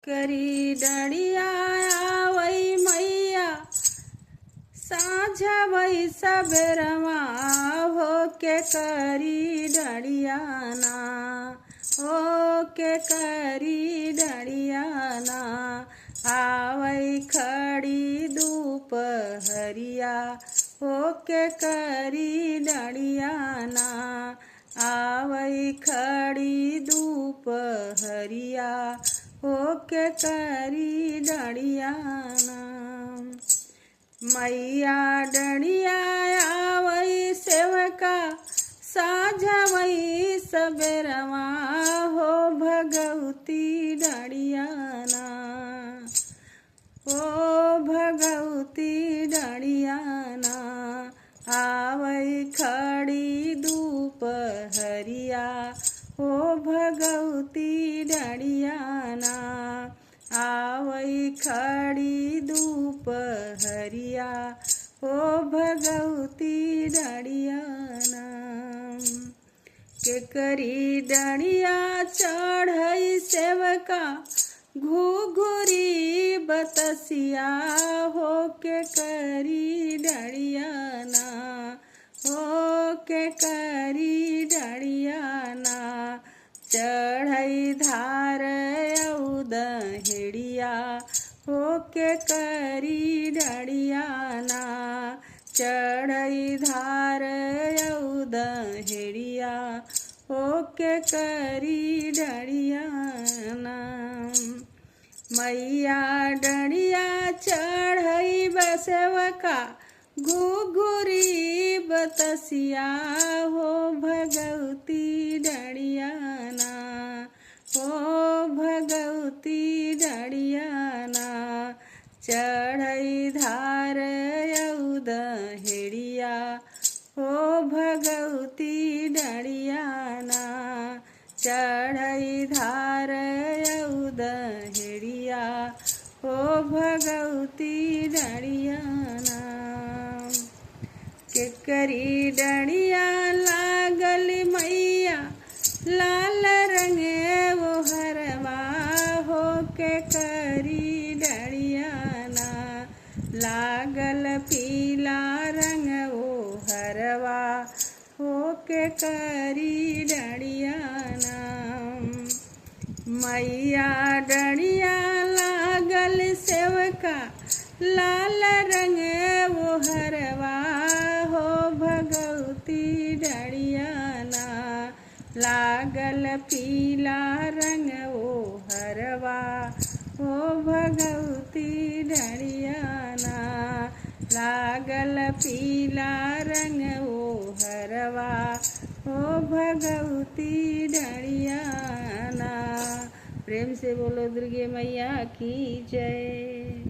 करी डड़िया आवई मैया साझा वही सबेरवा हो के करी डड़ियाना हो के करी डड़ियाना आवई खड़ी दोपहरिया हो के करी डड़ियाना आवई खड़ी दोपहरिया हो के करी डड़ियाना मैया डड़िया आवई सेवका साझवई सबेरवा हो भगवती डड़ियाना हो भगवती डड़ियाना आवई खड़ी दोपहरिया हो भगवती डड़ियाना आवई खड़ी दोपहरिया हो भगवती डड़ियाना के करी डड़िया चढ़ई सेवका घुघुरी बतसिया हो के करी डड़ियाना हो के करी डड़ियाना चढ़ई धार दहेड़िया हो के करी डड़ियाना चढ़ई धार दहेड़िया हो के करी डड़ियाना मैया डड़िया चढ़ई बसवका घुघुरी बतसिया हो भगवती डड़ियाना हो भगवती डड़ियाना चढ़ई धार दहेड़िया हो भगवती डड़ियाना चढ़ई धार दहेड़िया हो भगवती डड़ियाना के करी डड़िया लागल मैया लाल रंगे वो हरवा हो के करी डड़ियाना लागल पीला रंग वो हरवा हो के करी डड़ियाना मैया डड़िया लागल सेवका लाल रंग वो हरवा हो भगवती डड़ियाना लागल पीला रंग वो हरवा हो भगवती डड़ियाना लागल पीला रंग वो हरवा हो भगवती डड़ियाना। प्रेम से बोलो दुर्गे मैया की जय।